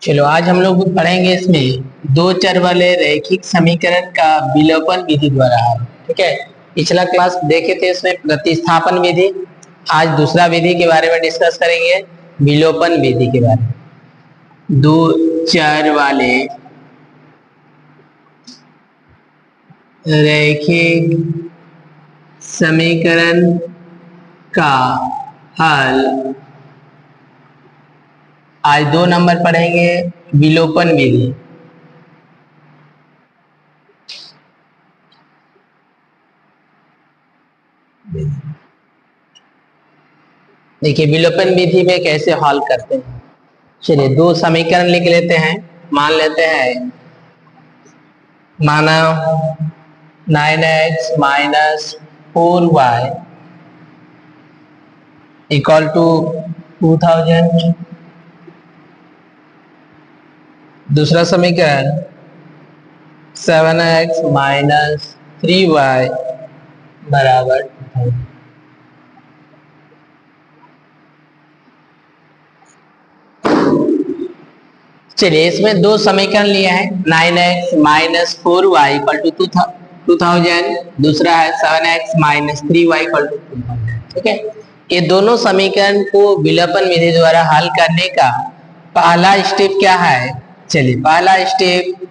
चलो आज हम लोग पढ़ेंगे इसमें दो चर वाले रैखिक समीकरण का विलोपन विधि द्वारा हल। ठीक है, पिछला क्लास देखे थे इसमें प्रतिस्थापन विधि। आज दूसरा विधि के बारे में डिस्कस करेंगे, विलोपन विधि के बारे में। दो चर वाले रैखिक समीकरण का हल। आज 2 नंबर पढ़ेंगे, विलोपन विधि। देखिए विलोपन विधि में कैसे हल करते हैं। चलिए दो समीकरण लिख लेते हैं। मान लेते हैं, माना 9x minus 4y equal to 2000। दूसरा समीकरण 7x माइनस 3y बराबर 2000। चलिए इसमें दो समीकरण लिए हैं, 9x minus 4y equal to 2000, दूसरा है 7x minus 3y equal to 2000। ठीक है, ये दोनों समीकरण को विलोपन विधि द्वारा हल करने का पहला स्टेप क्या है। चलिए पहला स्टेप,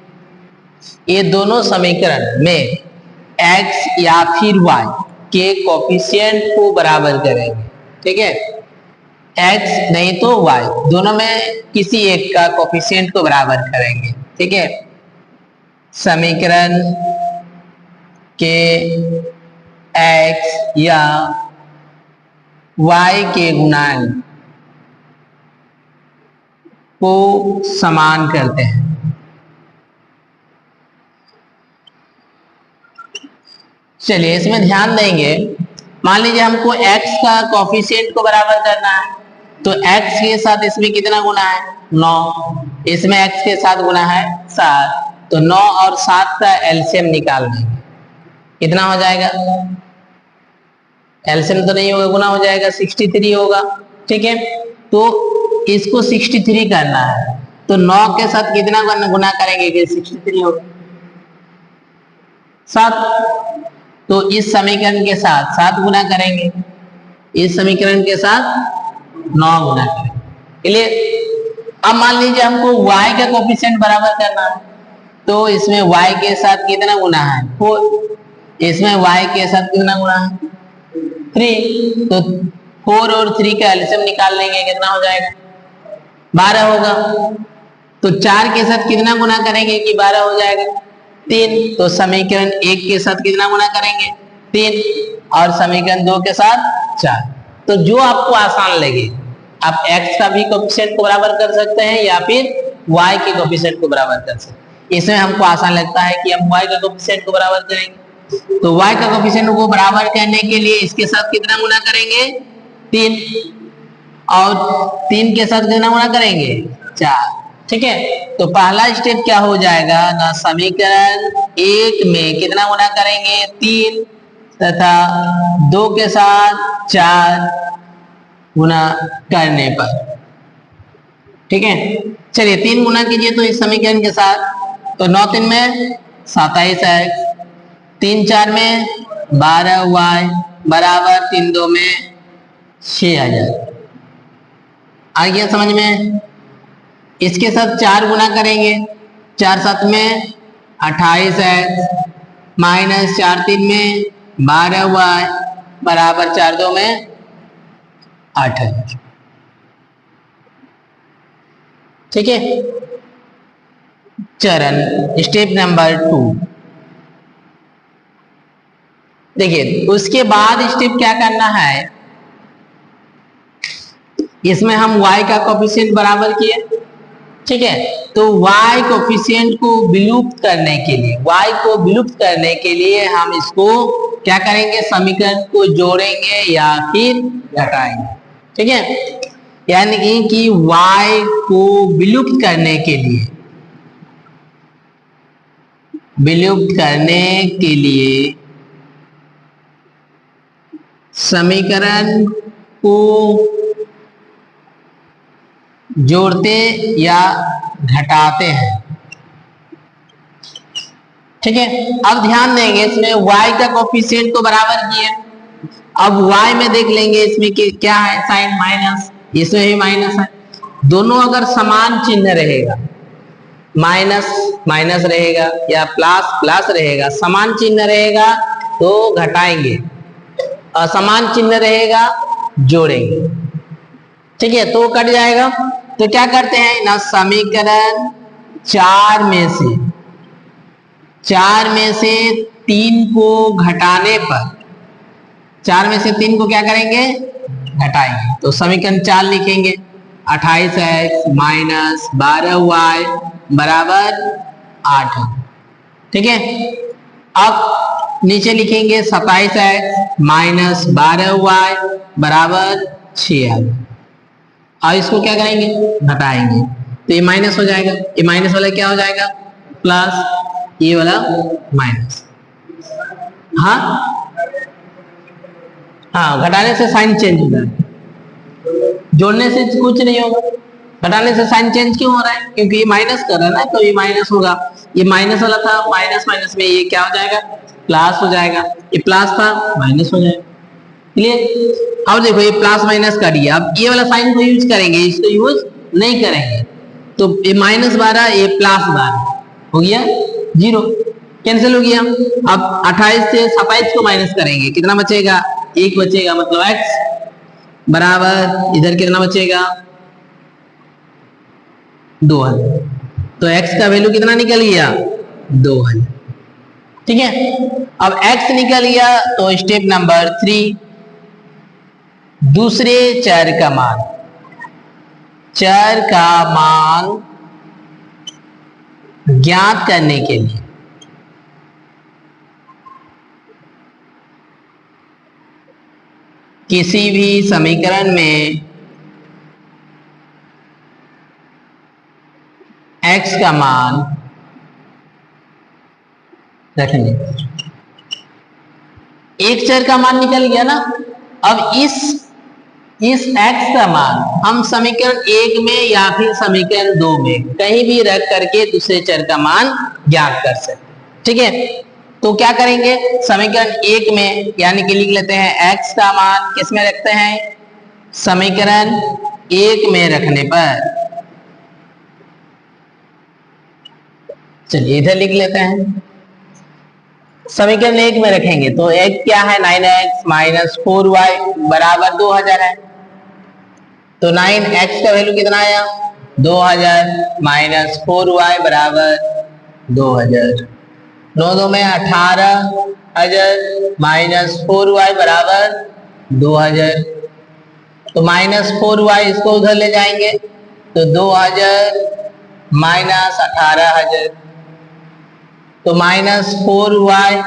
ये दोनों समीकरण में x या फिर y के कोफिशिएंट को बराबर करेंगे। ठीक है, x नहीं तो y, दोनों में किसी एक का कोफिशिएंट को बराबर करेंगे। ठीक है, समीकरण के x या y के गुणांक को समान करते हैं। चलिए इसमें ध्यान देंगे, मान लीजिए हमको x का कोफिशिएंट को बराबर करना है, तो x के साथ इसमें कितना गुना है 9, इसमें x के साथ गुना है 7, तो 9 और 7 का एलसीएम निकाल देंगे। कितना हो जाएगा, एलसीएम तो नहीं होगा, गुना हो जाएगा 63 होगा। ठीक है, तो इसको 63 करना है, तो 9 के साथ कितना गुना करेंगे कि 63 होगा 7, तो इस समीकरण के साथ 7 गुना करेंगे, इस समीकरण के साथ 9 गुना करेंगे। चलिए अब मान लीजिए हमको y का कोफिशिएंट बराबर करना है, तो इसमें y के साथ कितना गुना है 4, इसमें y के साथ कितना गुना है 3, तो 4 और 3 का एलसीएम निकाल लेंगे, कितना हो जाएगा 12 होगा। तो 4 के साथ कितना गुना करेंगे कि 12 हो जाएगा 3, तो समीकरण 1 के साथ कितना गुना करेंगे 3, और समीकरण 2 के साथ 4। तो जो आपको आसान लगे, आप x का भी कोफिशिएंट को बराबर कर सकते हैं या फिर y के कोफिशिएंट को बराबर कर सकते हैं। इसमें हमको आसान लगता है कि हम y का कोफिशिएंट को बराबर करेंगे, तो y का कोफिशिएंट को बराबर करने के लिए इसके साथ कितना गुना करेंगे 3, और 3 के साथ कितना गुना करेंगे 4। ठीक है, तो पहला स्टेप क्या हो जाएगा ना, समीकरण 1 में कितना गुना करेंगे 3, तथा 2 के साथ 4 गुना करने पर। ठीक है, चलिए 3 गुना कीजिए तो इस समीकरण के साथ, तो 9 3 में 27x, 3 4 में 12y बराबर 3 2 में 6000। आ गया समझ में। इसके साथ 4 गुना करेंगे, 4 7 में 28x माइनस 4 3 में 12y बराबर 4 2 में 8000। ठीक है, चरण स्टेप नंबर 2। देखिए उसके बाद स्टेप क्या करना है, इसमें हम y का कोफिशिएंट बराबर किए। ठीक है, तो y कोफिशिएंट को विलुप्त करने के लिए, y को विलुप्त करने के लिए हम इसको क्या करेंगे, समीकरण को जोड़ेंगे या फिर घटाएंगे। ठीक है, यानी कि y को विलुप्त करने के लिए, विलुप्त करने के लिए समीकरण को जोड़ते या घटाते हैं। ठीक है, अब ध्यान देंगे इसमें y का कोफिशिएंट तो बराबर ही है। अब y में देख लेंगे इसमें कि क्या है, साइन माइनस, इसमें भी माइनस है। दोनों अगर समान चिन्ह रहेगा, माइनस माइनस रहेगा या प्लस प्लस रहेगा, समान चिन्ह रहेगा तो घटाएंगे, असमान चिन्ह रहेगा जोड़ेंगे। ठीक है, तो कट जाएगा। तो क्या करते हैं ना, समीकरण चार में से तीन को घटाने पर, चार में से तीन को क्या करेंगे, घटाएंगे। तो समीकरण चार लिखेंगे, 28x माइनस 12y बराबर 8। ठीक है, अब नीचे लिखेंगे 27x माइनस 12y बराबर 6। अब इसको क्या करेंगे, घटाएंगे। तो ये माइनस हो जाएगा, ये माइनस वाला क्या हो जाएगा, प्लस, ये वाला माइनस। हाँ हाँ, घटाने से साइन चेंज होता है, जोड़ने से कुछ नहीं होगा। घटाने से साइन चेंज क्यों हो रहा है, क्योंकि ये माइनस कर रहा है ना, तो ये माइनस होगा। ये माइनस वाला था, माइनस माइनस में ये क्या हो जाएगा, प्लस हो जाएगा। ये प्लस था, माइनस हो जाएगा। क्लियर। अब देखो ये प्लस माइनस कर दिया, अब ये वाला साइन को यूज करेंगे, इसको यूज नहीं करेंगे। तो ये माइनस 12, ये प्लस 12 हो गया, 0 कैंसिल हो गया। अब 28 से 27 को माइनस करेंगे, कितना बचेगा, 1 बचेगा, मतलब x बराबर इधर कितना बचेगा, 2000। तो x का वैल्यू कितना निकल गया, 2000। ठीक है, अब x निकल गया तो स्टेप नंबर 3, दूसरे चर का मान, चर का मान ज्ञात करने के लिए किसी भी समीकरण में x का मान रखेंगे। एक चर का मान निकल गया ना, अब इस x का मान हम समीकरण 1 में या फिर समीकरण 2 में कहीं भी रख करके दूसरे चर का मान ज्ञात कर सकते। ठीक है, तो क्या करेंगे, समीकरण 1 में यानी कि लिख लेते हैं x का मान किस में रखते हैं, समीकरण 1 में रखने पर, चलिए इधर लिख लेते हैं, समीकरण 1 में रखेंगे तो x क्या है, 9x माइनस 4y बराबर 2000 है। तो 9x का वैल्यू कितना आया, 2000 माइनस 4y बराबर 2000। 9 2 में 18,000 माइनस 4y बराबर 2000। तो माइनस 4y इसको उधर ले जाएंगे तो 2000 माइनस 18,000, तो माइनस 4y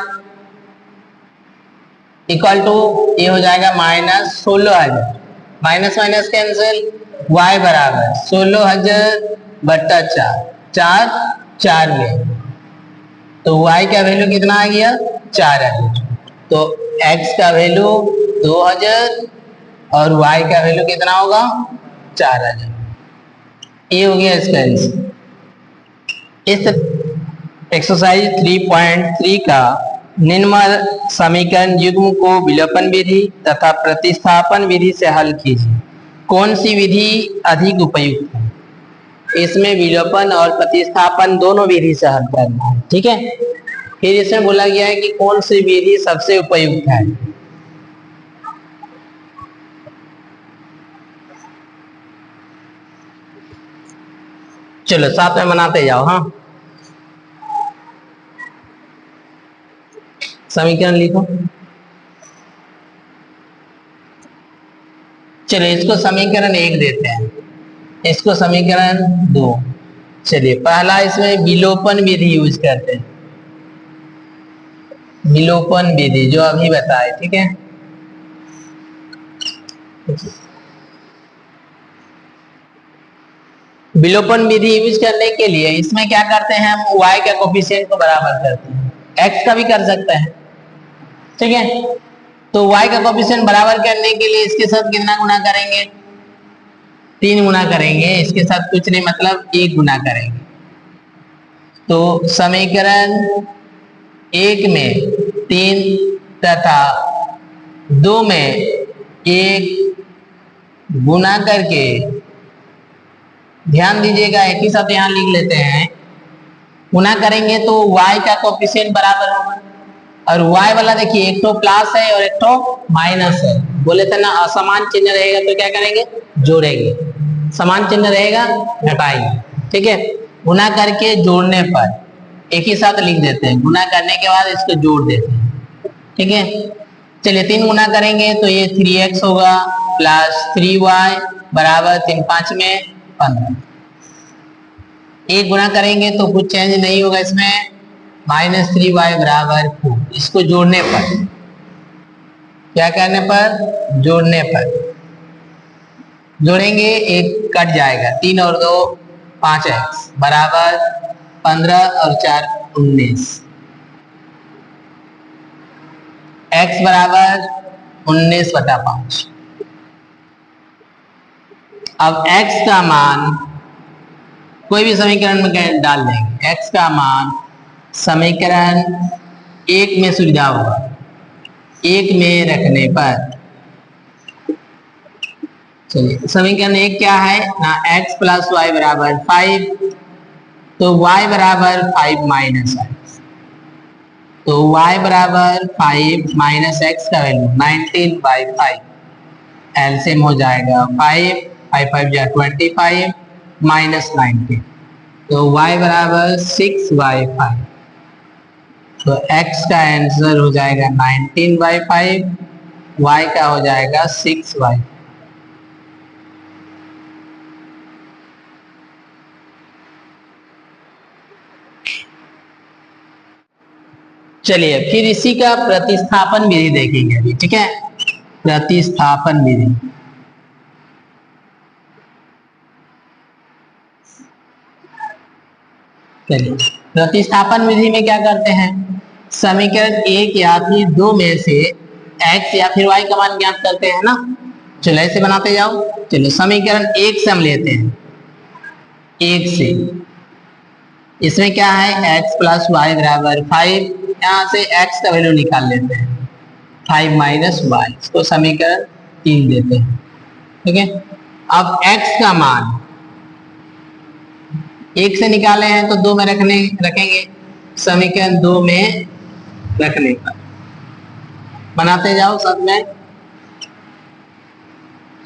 इक्वल टू ये हो जाएगा minus 16,000, minus minus cancel, y बराबर 16,000 बट्टा 4, 4 में, तो y का वैल्यू कितना आ गया, 4000। तो x का वैल्यू 2000 और y का वैल्यू कितना होगा, 4000। ये हो गया इसका आंसर। इस एक्सरसाइज 3.3 का निम्न समीकरण युग्म को विलोपन विधि तथा प्रतिस्थापन विधि से हल कीजिए। कौन सी विधि अधिक उपयुक्त है, इसमें विलोपन और प्रतिस्थापन दोनों विधि से हल करना है। ठीक है, फिर इसमें बोला गया है कि कौन सी विधि सबसे उपयुक्त है। चलो साथ में बनाते जाओ। हाँ, समीकरण लिखो। चलिए इसको समीकरण 1 देते हैं, इसको समीकरण 2। चलिए पहला इसमें विलोपन विधि यूज करते हैं, विलोपन विधि जो अभी बताए। ठीक है, विलोपन विधि यूज करने के लिए इसमें क्या करते हैं, हम y का कोफिशिएंट को बराबर करते हैं, x का भी कर सकते हैं। ठीक है, तो y का कोफिशिएंट बराबर करने के लिए इसके साथ कितना गुना करेंगे, 3 गुना करेंगे, इसके साथ कुछ नहीं मतलब 1 गुना करेंगे। तो समीकरण 1 में 3 तथा 2 में 1 गुना करके, ध्यान दीजिएगा एक ही साथ यहां लिख लेते हैं, गुना करेंगे तो y का कोफिशिएंट बराबर होगा, और y वाला देखिए एक तो प्लस है और एक तो माइनस है। बोले थे ना असमान चिन्ह रहेगा तो क्या करेंगे, जोड़ेंगे, समान चिन्ह रहेगा घटाएंगे। ठीक है, गुना करके जोड़ने पर एक ही साथ लिख देते हैं, गुना करने के बाद इसको जोड़ देते हैं। ठीक है, चलिए 3 गुना करेंगे तो ये 3x होगा प्लस 3y बराबर 3 5 में 15। 1 गुना करेंगे तो कुछ चेंज नहीं होगा इसमें, -3y बराबर 4। इसको जोड़ने पर, क्या करने पर, जोड़ने पर, जोड़ेंगे एक कट जाएगा, 3 और 2 5x बराबर 15 और 4 19, x बराबर 19/5। अब x का मान कोई भी समीकरण में डाल देंगे, x का मान समीकरण 1 में सुविधा होगा, 1 में रखने पर, चलिए समीकरण 1 क्या है ना, x प्लस वाई बराबर 5, तो y बराबर 5 माइनस x, तो y बराबर 5 माइनस x का वैल्यू 19/5, एलसीएम हो जाएगा 5 5 5 जा 25 माइनस 19, तो y बराबर 6/5, तो x का आंसर हो जाएगा 19/5, y का हो जाएगा 6/5। चलिए फिर इसी का प्रतिस्थापन विधि देखेंगे अभी। ठीक है, प्रतिस्थापन विधि, चलिए प्रतिस्थापन विधि में क्या करते हैं, समीकरण 1 या फिर 2 में से x या फिर y का मान ज्ञात करते हैं ना। चलो ऐसे बनाते जाओ। चलो समीकरण 1 से हम लेते हैं, 1 से, इसमें क्या है x प्लस वाई बराबर 5, यहां से x का वैल्यू निकाल लेते हैं 5 माइनस वाई, इसको समीकरण 3 देते हैं। ठीक है, अब x का मान 1 से निकाले हैं तो 2 में रखेंगे, समीकरण 2 में रखने पर बनाते जाओ सब में।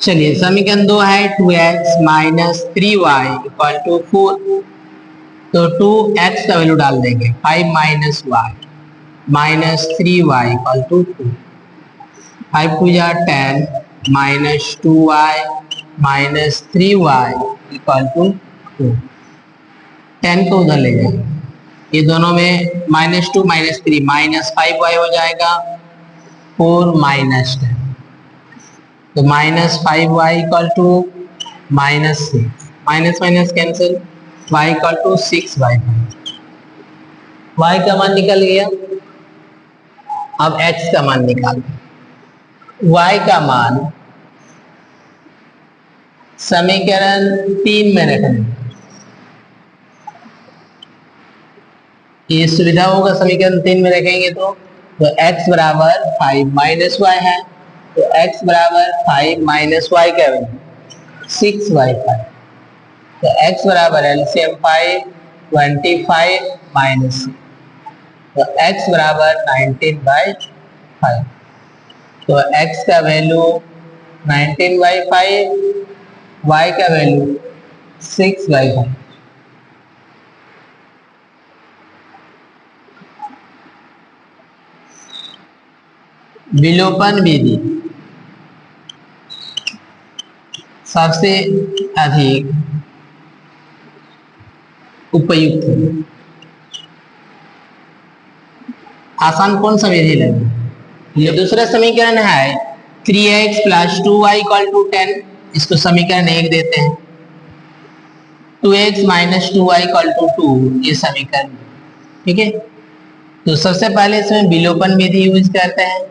चलिए समीकरण 2 है 2x minus 3y equal to 4, तो 2x का वैल्यू डाल देंगे 5 minus y minus 3y equal to 2, 5 2 जा 10 minus 2y minus 3y equal to 2, 10 को उधर ले जाएंगे, ये दोनों में -2 -3 -5y हो जाएगा, 4 माइनस 10, तो -5y equal to -6, minus minus cancel, y equal to 6/5, y का मान निकल गया। अब x का मान निकाल, y का मान समीकरण 3 में रखना, ये सुविधा होगा, समीकरण 3 में रखेंगे तो x बराबर 5 माइनस वाई है, तो x बराबर 5 माइनस वाई का वैल्यू 6/5, तो x बराबर एलसीएम 5 25 माइनस, तो x बराबर 19/5, तो x का वैल्यू 19/5, y का वैल्यू 6/5। विलोपन विधि सबसे अधिक उपयुक्त है, आसान कौन सा विधि लगे। ये दूसरा समीकरण है 3x plus 2y equal to 10, इसको समीकरण 1 देते हैं, 2x minus 2y equal to 2, ये समीकरण। ठीक है, तो सबसे पहले इसमें विलोपन विधि यूज करते हैं।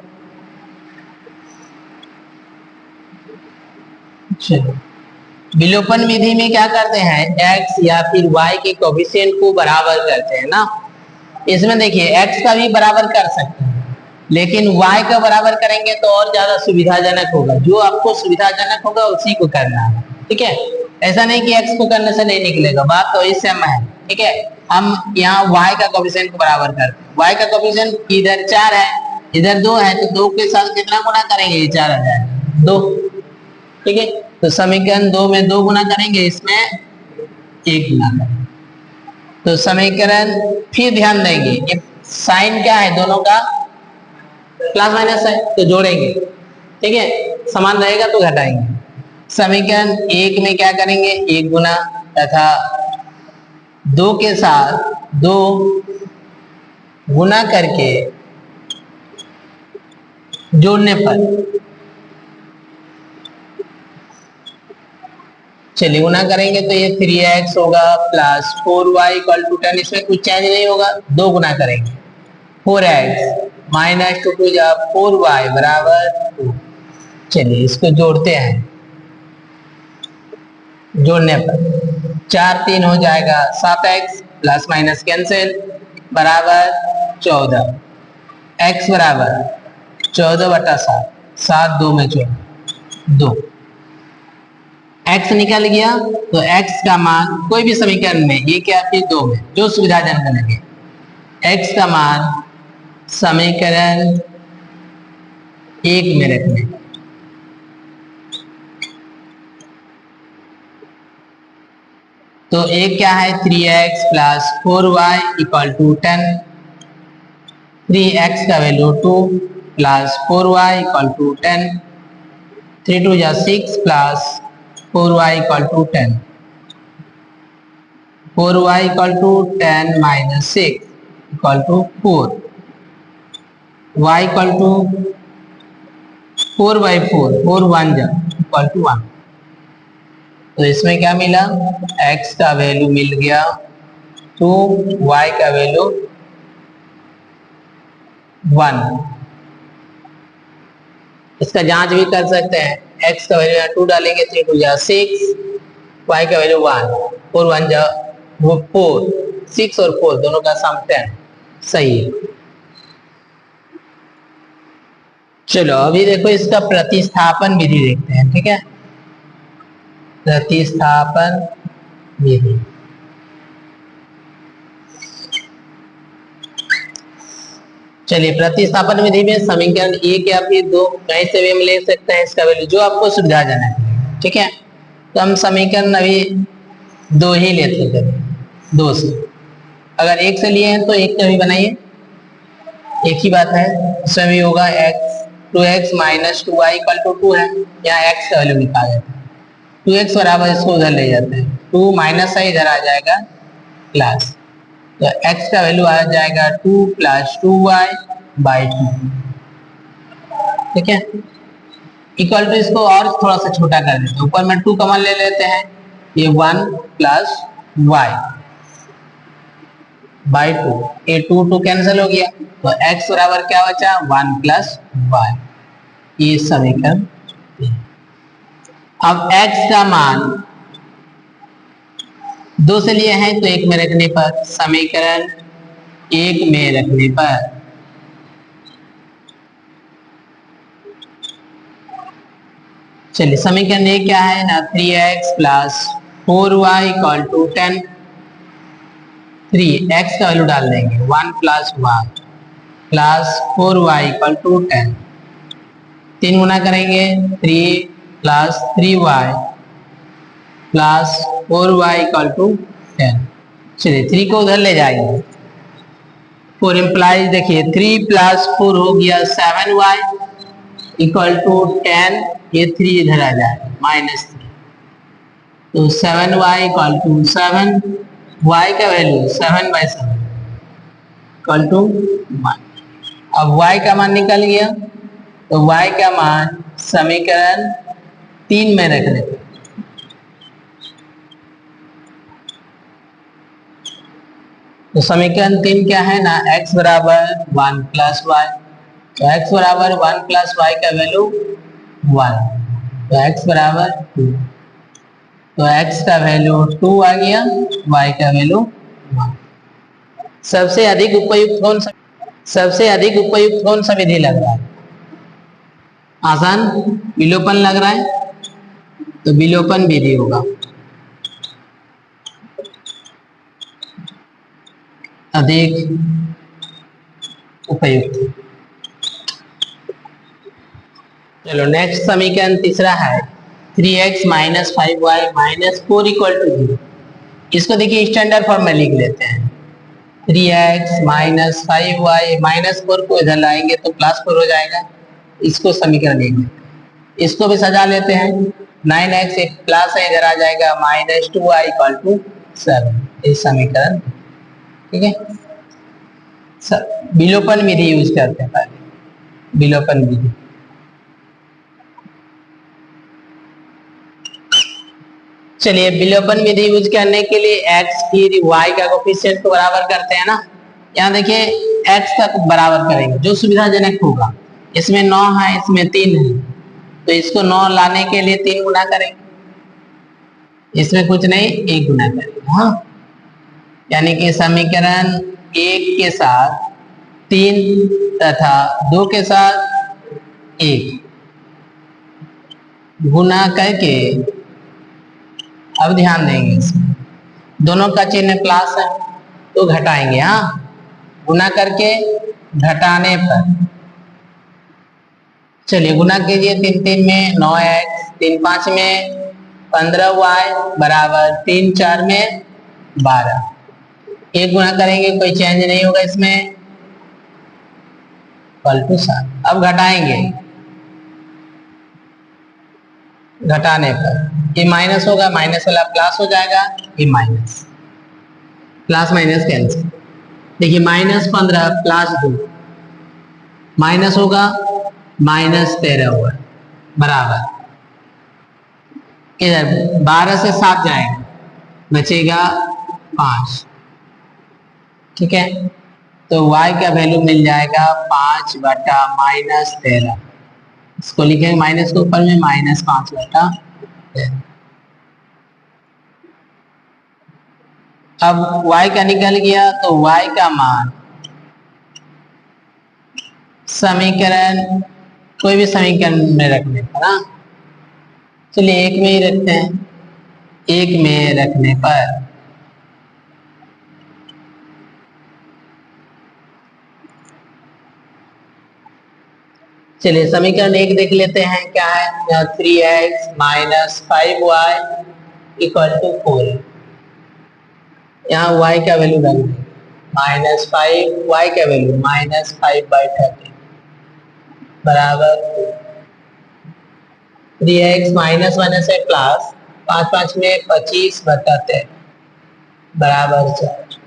विलोपन विधि में क्या करते हैं, x या फिर y के कोएफिशिएंट को बराबर करते हैं ना। इसमें देखिए x का भी बराबर कर सकते हैं, लेकिन y का बराबर करेंगे तो और ज्यादा सुविधाजनक होगा। जो आपको सुविधाजनक होगा उसी को करना है, ठीक है। ऐसा नहीं कि x को करने से नहीं निकलेगा, बात तो इस समय है, ठीक है। हम यहाँ y का कोएफिशिएंट को बराबर करते हैं। y का कोएफिशिएंट इधर 4 है, इधर 2 है, तो 2 के साथ कितना गुना करेंगे, ये 4 आ जाएगा 2, ठीक है। तो समीकरण 2 में 2 गुना करेंगे, इसमें 1 गुना करेंगे। तो समीकरण फिर ध्यान देंगे, ये साइन क्या है, दोनों का प्लस माइनस है, तो जोड़ेंगे, ठीक है। समान रहेगा तो घटाएंगे। समीकरण 1 में क्या करेंगे, 1 गुना, तथा 2 के साथ 2 गुना करके जोड़ने पर, चलिए गुना करेंगे तो ये 3x होगा प्लस 4y इक्वल टू 10, इसमें कुछ चेंज नहीं होगा। 2 गुना करेंगे 4x माइनस 2 टू जा 4y बराबर 2। चलिए इसको जोड़ते हैं, जोड़ने पर 4 3 हो जाएगा 7x प्लस माइनस कैंसिल बराबर 14, x बराबर 14/7, 7 2 में 2, x निकल गया। तो x का मान कोई भी समीकरण में, ये क्या है 2 में, जो सुविधाजनक लगे, x का मान समीकरण 1 में रखने। तो एक क्या है 3x plus 4y equal to 10, 3x का value 2 plus 4y equal to 10, 3 2 जा 6 plus 4y equal to 10, 4y equal to 10 minus 6 equal to 4, y equal to 4/4, 4 1 जा इक्वल टू 1। तो इसमें क्या मिला, x का वैल्यू मिल गया 2, y का वैल्यू 1। इसका जांच भी कर सकते हैं, x का वैल्यू 2 डालेंगे, 3 2 जा 6, y का वैल्यू 1, 4 1 जा 4, 6 और 4 दोनों का सम 10, सही है। चलो अभी देखो इसका प्रतिस्थापन विधि देखते हैं, ठीक है। प्रतिस्थापन विधि, चलिए प्रतिस्थापन विधि में समीकरण 1 या फिर 2 कहीं से भी हम ले सकते हैं, इसका वैल्यू जो आपको सुविधाजनक है, ठीक है। तो हम समीकरण अभी 2 ही लेते हैं, 2 से। अगर 1 से लिए हैं तो 1 का भी बनाइए, एक ही बात है। उसमें भी होगा x 2x minus 2y equal to 2 है, यहाँ x का वैल्यू निकाल देते हैं, 2x बराबर इसको उधर ले जाते हैं, 2 माइनस है इधर आ जाएगा प्लस, तो x का वैल्यू आ जाएगा 2 प्लस 2y/2, ठीक है। इक्वल टू इसको और थोड़ा सा छोटा कर देते हैं, ऊपर में 2 कॉमन ले लेते हैं, ये 1 प्लस y/2, ये 2 2 कैंसिल हो गया, तो x बराबर क्या बचा 1 प्लस y, ये समीकरण। अब x का मान 2 से लिए हैं तो 1 में रखने पर, समीकरण 1 में रखने पर चलिए समीकरण 1 क्या है ना, 3x plus 4y equal to 10, 3x का वैल्यू डाल देंगे 1 plus y plus 4y equal to 10, 3 गुना करेंगे 3 plus 3y plus 4y equal to 10। चलिए 3 को उधर ले जाएंगे, 4 इम्प्लाइज देखिए 3 प्लस 4 हो गया 7y इक्वल टू 10, ये 3 इधर आ जाएगा -3, तो 7y इक्वल टू 7, y का वैल्यू 7/7 इक्वल टू 1। अब y का मान निकल गया, तो y का मान समीकरण 3 में रखने पर, तो समीकरण 3 क्या है ना, x बराबर 1 प्लस y, तो x बराबर 1 प्लस y का वैल्यू 1, तो x बराबर 2, तो x का वैल्यू 2 आ गया, y का वैल्यू 1। सबसे अधिक उपयुक्त कौन सा विधि लग रहा है? आसान, विलोपन लग रहा है, तो विलोपन विधि होगा अधिक उपयुक्त। चलो नेक्स्ट समीकरण तीसरा है 3x minus 5y minus 4 equal to 0। इसको देखिए स्टैंडर्ड फॉर्म में लिख लेते हैं। 3x माइनस 5y माइनस 4 को इधर लाएंगे तो प्लस 4 हो जाएगा। इसको समीकरण लिख लेते हैं। इसको भी सजा लेते हैं। 9x एक प्लस है, इधर आ जाएगा माइनस 2y इक्वल टू 7। इस समीकरण, ठीक है। विलोपन विधि यूज करते हैं पहले, विलोपन विधि। चलिए विलोपन विधि यूज करने के लिए x फिर y का कोफिशिएंट को बराबर करते हैं ना। यहाँ देखिए x का बराबर करेंगे जो सुविधाजनक होगा। इसमें 9 है, इसमें 3 है, तो इसको 9 लाने के लिए 3 गुना करेंगे। इसमें कुछ नहीं, 1 गुना करेंगे। हाँ, यानी कि समीकरण 1 के साथ 3 तथा 2 के साथ 1 गुना करके, अब ध्यान देंगे इसमें दोनों का चिन्ह प्लस है तो घटाएंगे। हाँ, गुना करके घटाने पर, चलिए गुना कीजिए। 3 3 में 9x, 3 5 में 15y बराबर 3 4 में 12। 1 गुना करेंगे, कोई चेंज नहीं होगा इसमें, इक्वल टू 7। अब घटाएंगे, घटाने पर ये माइनस होगा, माइनस वाला प्लस हो जाएगा, ये माइनस, प्लस माइनस कैंसिल। देखिए माइनस 15 प्लस 2 माइनस होगा, माइनस 13 होगा बराबर, इधर 12 से 7 जाएगा, बचेगा 5। ठीक है, तो y का वैल्यू मिल जाएगा 5 बटा माइनस 13। इसको लिखेंगे माइनस के ऊपर में माइनस 5 बटा 13। अब y का निकल गया, तो y का मान समीकरण, कोई भी समीकरण में रखने पर, ना चलिए एक में ही रखते हैं। एक में रखने पर चलिए समीकरण 1 देख लेते हैं क्या है। 3x minus 5y equal to 4। यहाँ y का वैल्यू डाल देंगे, माइनस 5, y का वैल्यू माइनस 5/30 बराबर 3x माइनस 1 से प्लस 5 5 में 25/13 बराबर 4।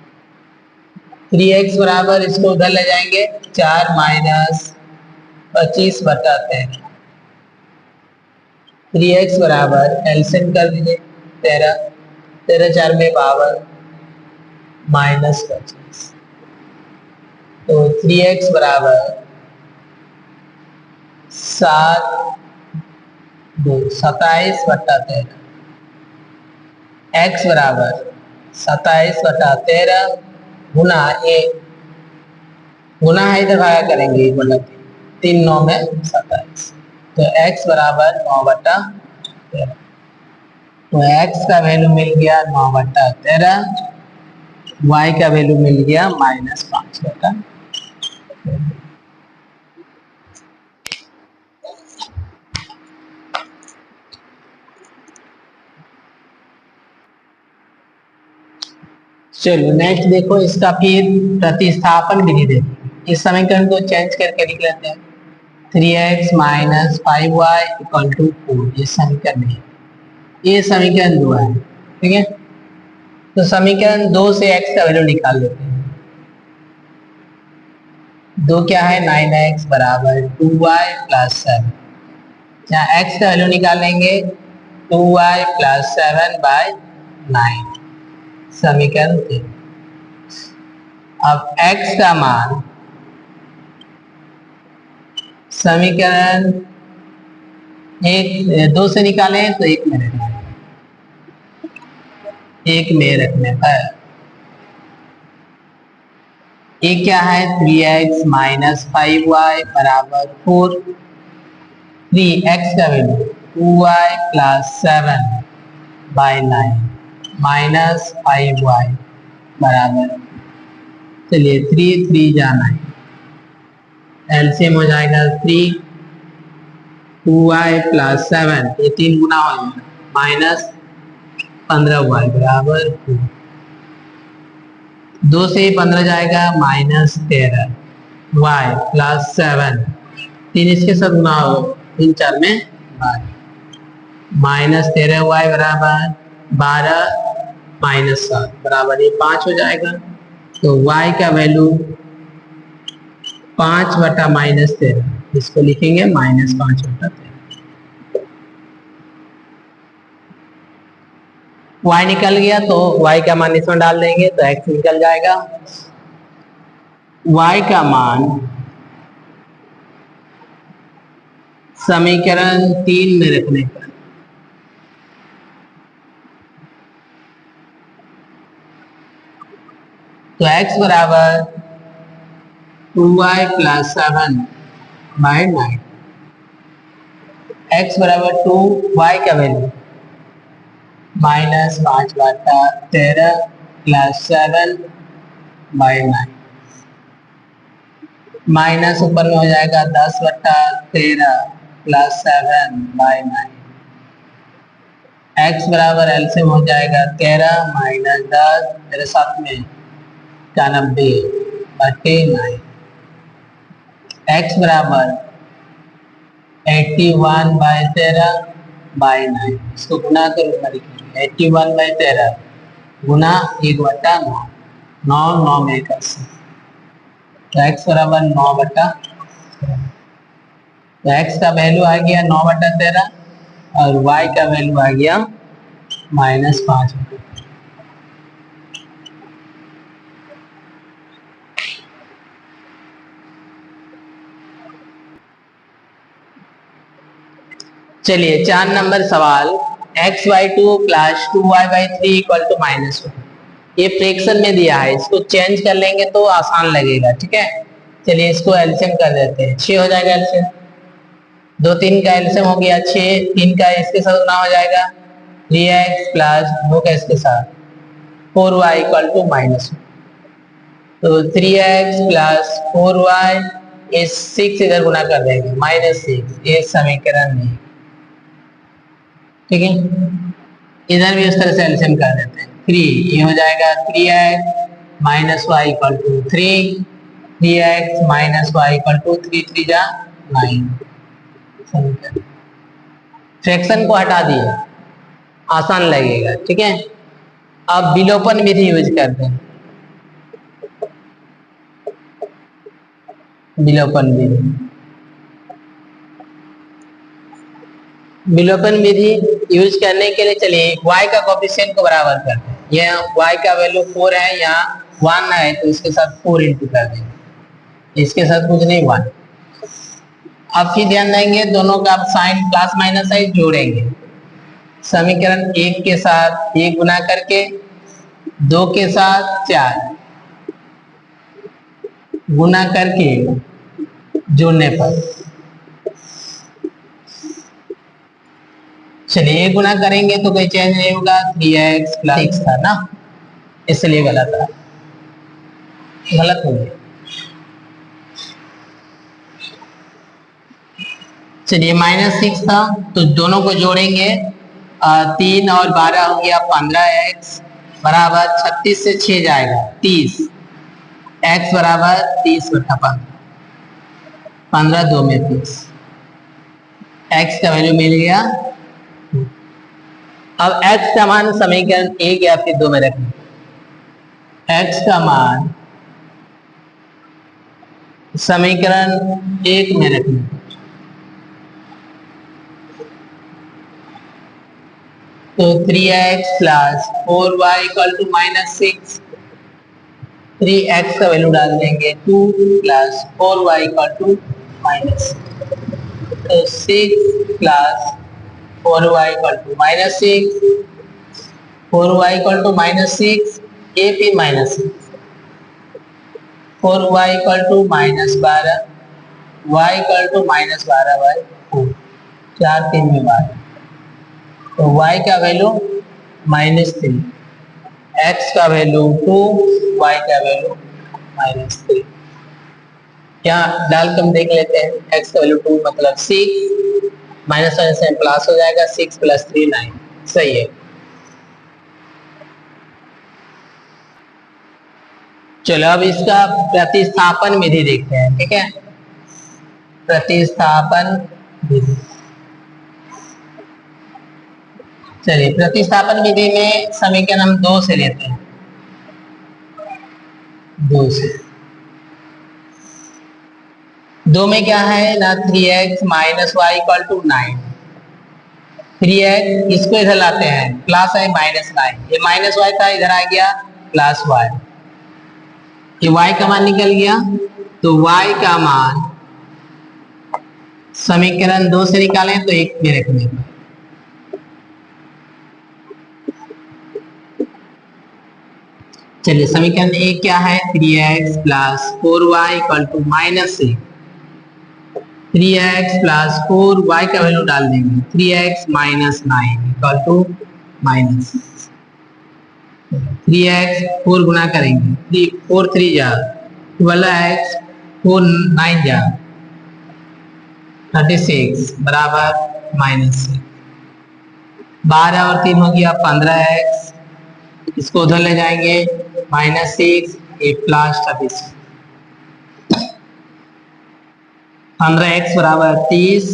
3x बराबर, इसको उधर ले जाएंगे, 4 माइनस 25/13। 3x बराबर एलसीएम कर दीजिए, 13 13 4 में 52 माइनस 25। तो 3x बराबर 27/13। x बराबर 27/13 गुना 1, गुना है इधर भागा करेंगे, मतलब 3 9 में 27। तो x बराबर 9/13। तो x का वैल्यू मिल गया 9/13, y का वैल्यू मिल गया माइनस 5/13। चलो नेक्स्ट देखो, इसका फिर प्रतिस्थापन विधि देखो। इस समीकरण को चेंज करके लिख लेते हैं। 3x minus 5y equal to 4। ये समीकरण है, ये समीकरण 2 है। ठीक है, तो समीकरण 2 से x का वैल्यू निकाल लेते हैं। 2 क्या है, 9x बराबर 2y प्लस 7। यहाँ x का वैल्यू निकालेंगे 2y प्लस 7/9, समीकरण 3। अब x का मान समीकरण 2 से निकालें तो 1 में रहेगा, एक में रखने पर ये क्या है 3x माइनस 5y बराबर 4। 3x का value 2y plus 7/9 minus 5y बराबर, चलिए 3 3 जाना है, एलसीएम हो जाएगा 3 2y प्लस 7, ये 3 गुना हो जाएगा माइनस 15y बराबर 2। 2 से 15 जाएगा माइनस 13 y प्लस 7, 3 इसके साथ गुना हो 3 4 में 12 माइनस 13y बराबर 12 माइनस 7 बराबर ये 5 हो जाएगा। तो y का वैल्यू 5 बटा माइनस 13, इसको लिखेंगे माइनस 5 बटा 13। y निकल गया तो y का मान इसमें डाल देंगे तो x निकल जाएगा। y का मान समीकरण 3 में रखने पर तो x बराबर 2y प्लस 7/9, x बराबर 2, y का वैल्यू माइनस 5 बटा 13 प्लस 7/9 माइनस ऊपर में हो जाएगा 10 बटा 13 प्लस 7/9, x बराबर एलसीएम हो जाएगा 13 माइनस 10 मेरे साथ में 91 बटे 9, x बराबर 81/13/9, इसको गुना कर लिखेंगे 81/13 गुना 1/9, 9 9 में 81, तो x बराबर 9 बटा, तो x का वैल्यू आ गया 9 बटा 13 और y का वैल्यू आ गया माइनस 5 बटा। चलिए 4 नंबर सवाल x/2 plus 2y/3 equal to -1, ये फ्रैक्शन में दिया है, इसको चेंज कर लेंगे तो आसान लगेगा, ठीक है। चलिए इसको एलसीएम कर देते हैं, 6 हो जाएगा एलसीएम, 2 3 का एलसीएम हो गया 6, 3 का इसके साथ गुना हो जाएगा 3x प्लस 2 का इसके साथ 4y इक्वल टू -1, तो 3x प्लस 4y इस 6 इधर गुना कर देंगे -6, ये समीकरण नहीं, ठीक है। इधर भी उस तरह से एलसीएम कर देते हैं 3, ये हो जाएगा 3x minus y equal to 3, 3x minus y equal to 3 3 जा 9। फ्रैक्शन को हटा दिए, आसान लगेगा, ठीक है। अब विलोपन विधि यूज करते हैं, विलोपन विधि, विलोपन विधि यूज करने के लिए चलिए y का कोफिशिएंट को बराबर करते हैं, यहाँ y का वैल्यू 4 है, यहाँ 1 है, तो इसके साथ 4 इंटू कर देंगे, इसके साथ कुछ नहीं 1। अब फिर ध्यान देंगे दोनों का साइन प्लस माइनस है, जोड़ेंगे, समीकरण 1 के साथ 1 गुना करके 2 के साथ 4 गुना करके जोड़ने पर, चलिए गुना करेंगे तो कोई चेंज नहीं होगा, 3x प्लस 6 था ना, इसलिए गलत था, गलत हो गया। चलिए -6 था तो दोनों को जोड़ेंगे, 3 और 12 हो गया 15x बराबर 36 से 6 जाएगा 30, x बराबर 30 बटा 15, 15 2 में 30, x का वैल्यू मिल गया। अब x का मान समीकरण 1 या फिर 2 में रखें, x का मान समीकरण 1 में रखें, तो 3x plus 4y equal to -6, 3x का वैल्यू डाल देंगे 2 प्लस 4y इक्वल टू -6, तो 6 plus 4y equal to -6, 4y equal to -6, ये फिर -6, 4y equal to -12, y equal to -12/4, 4 3 में 12, तो y का वैल्यू -3, x का वैल्यू 2, y का वैल्यू -3। यहाँ डाल के हम देख लेते हैं, x का वैल्यू 2 मतलब 6, -1 से प्लस हो जाएगा, 6 + 3 9, सही है। चलो अब इसका प्रतिस्थापन विधि देखते हैं, ठीक है। प्रतिस्थापन विधि, चलिए प्रतिस्थापन विधि में समीकरण हम 2 से लेते हैं, 2 से। 2 में क्या है ना, 3x - y = 9, 3x इसको इधर लाते हैं, प्लस है -9, ये -y था इधर आ गया +y, ये y का मान निकल गया, तो y का मान समीकरण 2 से निकालें तो 1 में रखने पर, चलिए समीकरण 1 क्या है, 3x + 4y = -6, 3x + 4y का वैल्यू डाल देंगे, 3x - 9 = -6, 3x 4 गुना करेंगे, 3 4 3 जा 12x, 4 9 जा 36 बराबर -6, 12 और 3 हो गया 15x, इसको उधर ले जाएंगे -6 8 + 36, 15x बराबर 30,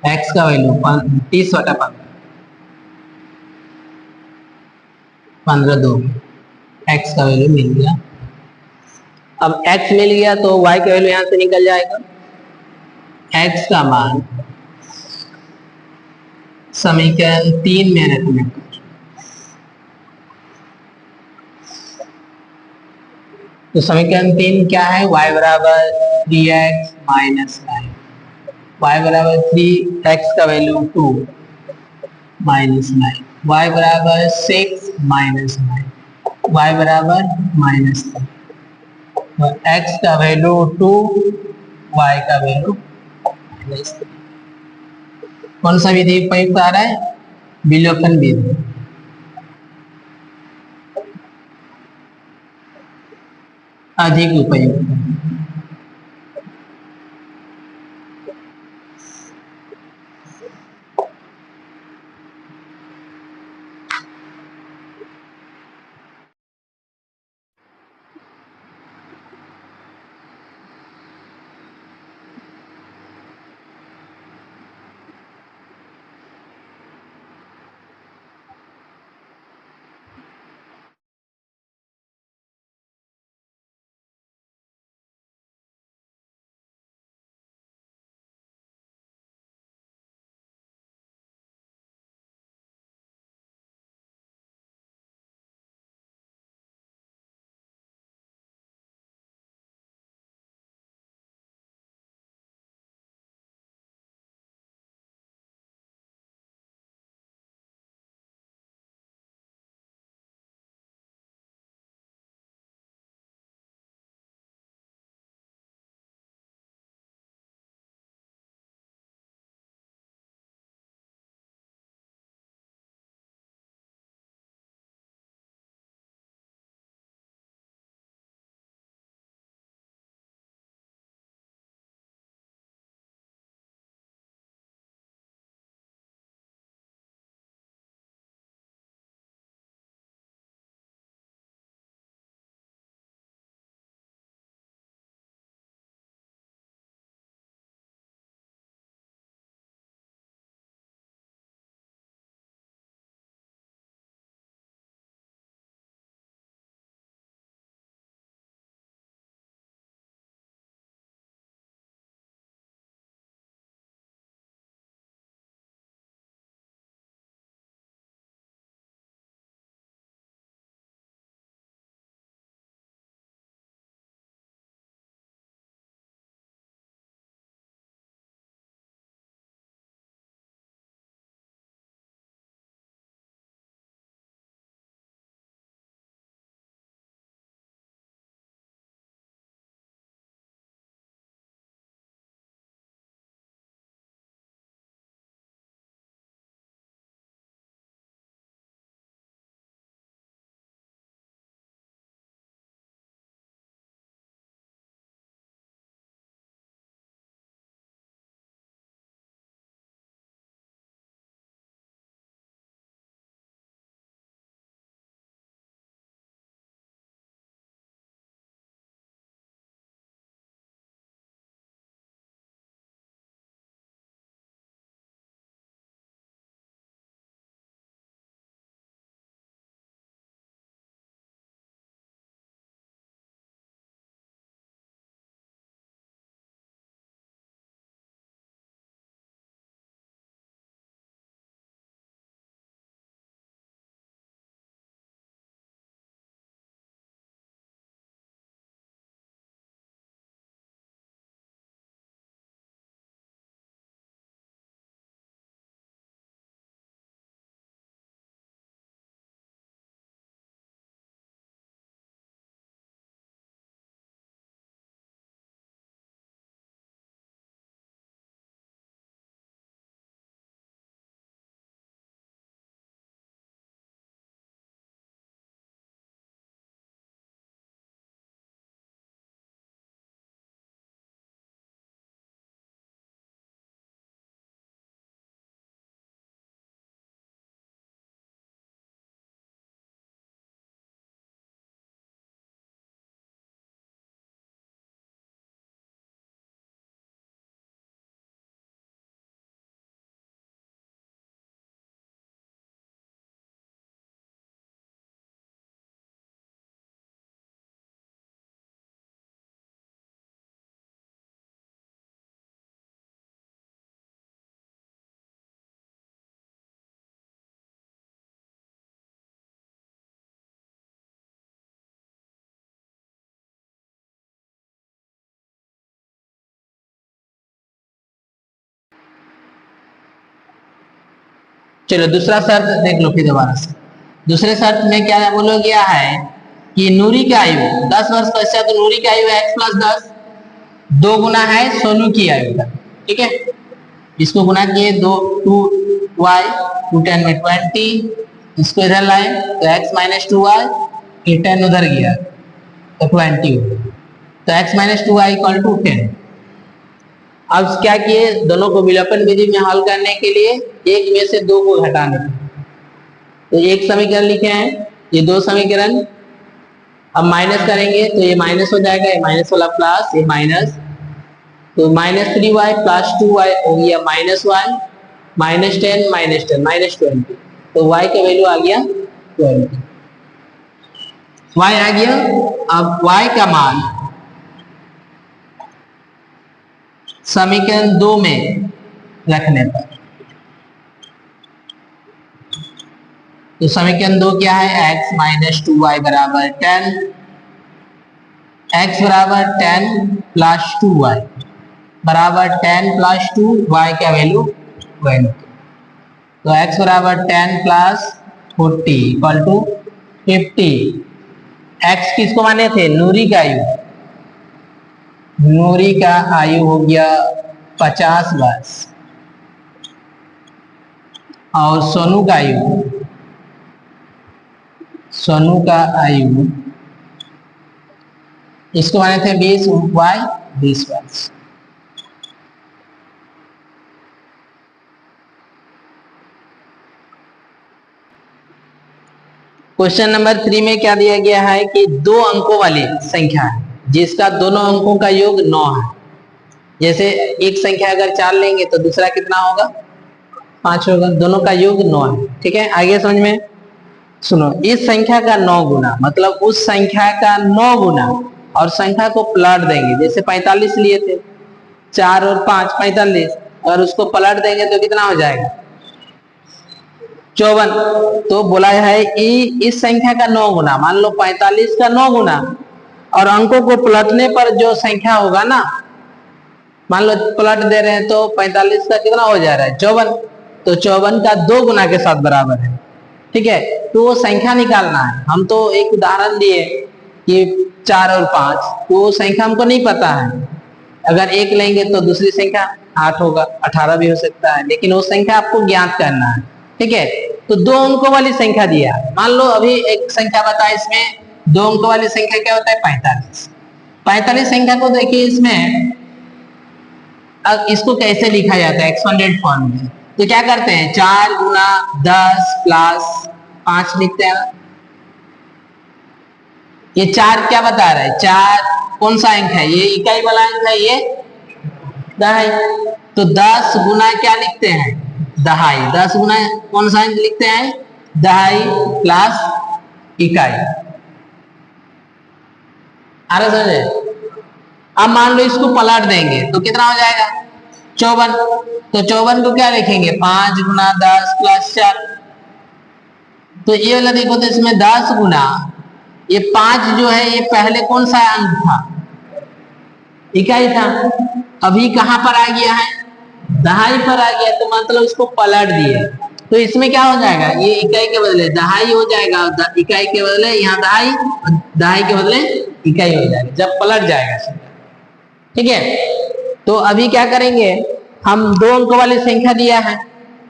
x का वैल्यू 30/15, 15 2, x का वैल्यू मिल गया। अब x मिल गया तो y का वैल्यू यहां से निकल जाएगा, x का मान समीकरण 3 में रखने पर, तो समीकरण 3 क्या है, y बराबर 3x - 9, y बराबर 3, x का वैल्यू 2 -9, y बराबर 6 - 9, y बराबर -3, तो x का वैल्यू 2, y का वैल्यू -3। कौन सा विधि उपयुक्त आ रहा है, विलोपन विधि, अधिक उपयुक्त। चलो दूसरा शर्त देख लो फिर दोबारा से। दूसरे शर्त में क्या बोला गया है कि नूरी की आयु 10 वर्ष पश्चात तो नूरी की आयु है x प्लस 10, 2 गुना है सोनू की आयु का। ठीक है, इसको गुना किए 2y 2 10 में 20, इसको इधर लाए तो x माइनस 2y, ये 10 उधर गया तो 20 हो, तो x minus 2y equal to 10। अब क्या किए, दोनों को विलोपन विधि में हल करने के लिए एक में से 2 को घटाने, तो एक समीकरण लिखे हैं, ये 2 समीकरण। अब माइनस करेंगे तो ये माइनस हो जाएगा, ये माइनस वाला प्लस, ये माइनस, तो माइनस 3y प्लस 2y हो गया minus y, minus 10 minus 10 minus 20, तो y का वैल्यू आ गया 20, y आ गया। अब y का मान समीकरण 2 में रखने पर, तो समीकरण 2 क्या है, x माइनस 2y बराबर 10, x बराबर 10 प्लस 2y बराबर 10 प्लस 2, y का वैल्यू 20, तो x बराबर 10 प्लस 40 इक्वल टू 50। x किसको माने थे, नूरी का आयु, नूरी का आयु हो गया 50 वर्ष, और सोनू का आयु, सोनू का आयु इसको माने थे 20 y 20 वर्ष। क्वेश्चन नंबर 3 में क्या दिया गया है कि 2 अंकों वाली संख्या है जिसका दोनों अंकों का योग 9 है। जैसे एक संख्या अगर 4 लेंगे तो दूसरा कितना होगा, 5 होगा, दोनों का योग 9 है। ठीक है, आगे समझ में सुनो, इस संख्या का 9 गुना, मतलब उस संख्या का 9 गुना, और संख्या को पलट देंगे, जैसे 45 लिए थे, 4 और 5 45, और उसको पलट देंगे तो कितना हो जाएगा 54। तो बोला है कि इस संख्या का 9 गुना, मान लो 45 का 9 गुना, और अंकों को पलटने पर जो संख्या होगा ना, मान लो पलट दे रहे हैं तो 45 का कितना हो जा रहा है 54, तो 54 का 2 गुना के साथ बराबर है। ठीक है, तो वो संख्या निकालना है। हम तो एक उदाहरण दिए कि 4 और 5, तो वो संख्या हमको नहीं पता है, अगर एक लेंगे तो दूसरी संख्या 8 होगा, 18 भी हो सकता है, लेकिन वो संख्या आपको ज्ञात करना है। ठीक है, तो 2 अंकों वाली संख्या दिया, मान लो अभी एक संख्या बताए, इसमें 2 अंकों वाली संख्या क्या होता है 45। 45 संख्या को देखिए, इसमें अब इसको कैसे लिखा जाता है एक्सपोनेंट फॉर्म में, तो क्या करते हैं 4 गुना 10 प्लस 5 लिखते हैं। ये 4 क्या बता रहा है, 4 कौन सा अंक है, ये इकाई वाला अंक है, ये दहाई, तो 10 गुना क्या लिखते हैं दहाई, 10 गुना कौन सा अंक लिखते हैं दहाई प्लस इकाई। आ रहा समझे। अब मान लो इसको पलट देंगे तो कितना हो जाएगा 54, तो 54 को क्या लिखेंगे 5 गुना 10 प्लस 4, तो ये वाला देखो, तो इसमें 10 गुना ये 5 जो है ये पहले कौन सा अंक था, इकाई था, अभी कहां पर आ गया है दहाई पर आ गया, तो मतलब इसको पलट दिए, तो इसमें क्या हो जाएगा, ये इकाई के बदले दहाई हो जाएगा, इकाई के बदले यहाँ दहाई, दहाई के बदले इकाई हो जाएगा जब पलट जाएगा। ठीक है, तो अभी क्या करेंगे, हम 2 अंकों वाली संख्या दिया है,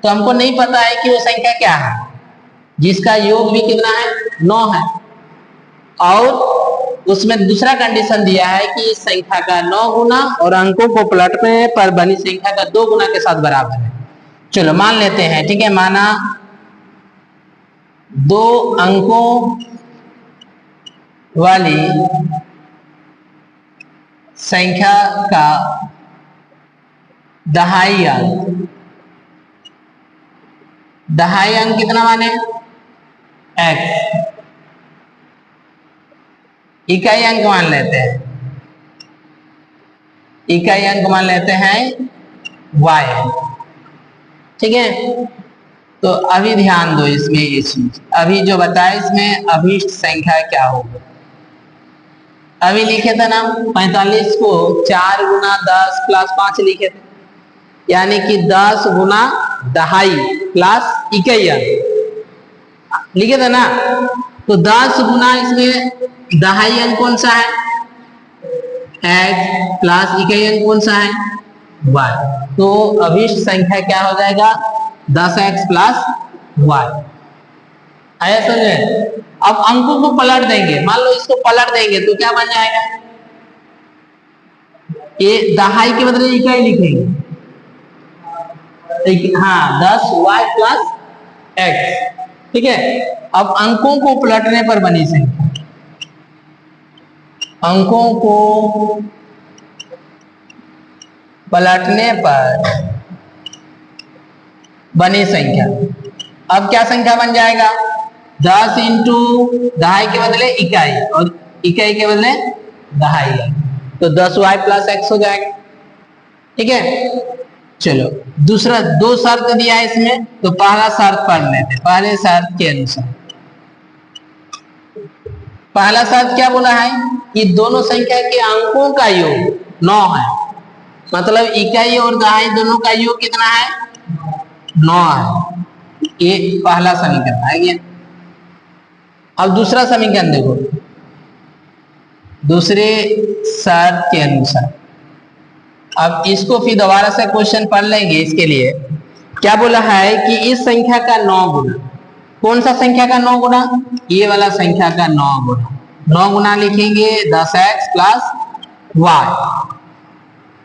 तो हमको नहीं पता है कि वो संख्या क्या है, जिसका योग भी कितना है 9 है, और उसमें दूसरा कंडीशन दिया है कि इस संख्या का 9 गुना और अंकों को पलटने पर बनी संख्या का 2 गुना के साथ बराबर है। चलो मान लेते हैं। ठीक है, माना 2 अंकों वाली संख्या का दहाई अंक, दहाई अंक कितना माने x, इकाई अंक मान लेते हैं, इकाई अंक मान लेते हैं y। ठीक है, तो अभी ध्यान दो इसमें, ये चीज अभी जो बताया इसमें अभिष्ट संख्या क्या होगी, अभी लिखे थे ना 45 को 4 गुना 10 प्लस 5 लिखे थे, यानी कि 10 गुना दहाई प्लस इकाई लिखे थे ना। तो 10 गुना इसमें दहाई अंक कौन सा है x प्लस इकाई अंक कौन सा है y। तो अभिष्ट संख्या क्या हो जाएगा 10x प्लस y। आया समझे। अब अंकों को पलट देंगे, मान लो इसको पलट देंगे तो क्या बन जाएगा, ये दहाई के बदले इकाई लिखेंगे, हाँ 10y प्लस x, ठीक है। अब अंकों को पलटने पर बनी संख्या, अंकों को पलटने पर बनी संख्या, अब क्या संख्या बन जाएगा 10 इंटू दहाई के बदले इकाई और इकाई के बदले दहाई, तो 10y प्लस x हो जाएगा, ठीक है। चलो दूसरा, दो शर्त दिया है इसमें, तो पहला शर्त पढ़ लेते। पहले शर्त के अनुसार, पहला शर्त क्या बोला है कि दोनों संख्या के अंकों का योग 9 है, मतलब इकाई और दहाई दोनों का योग कितना है 9 है, ये पहला समीकरण आ गया। अब दूसरा समीकरण देखो, दूसरे शर्त के अनुसार, अब इसको फिर दोबारा से क्वेश्चन पढ़ लेंगे। इसके लिए क्या बोला है कि इस संख्या का 9 गुना, कौन सा संख्या का 9 गुना, ये वाला संख्या का 9 गुना, 9 गुना लिखेंगे 10x प्लस y,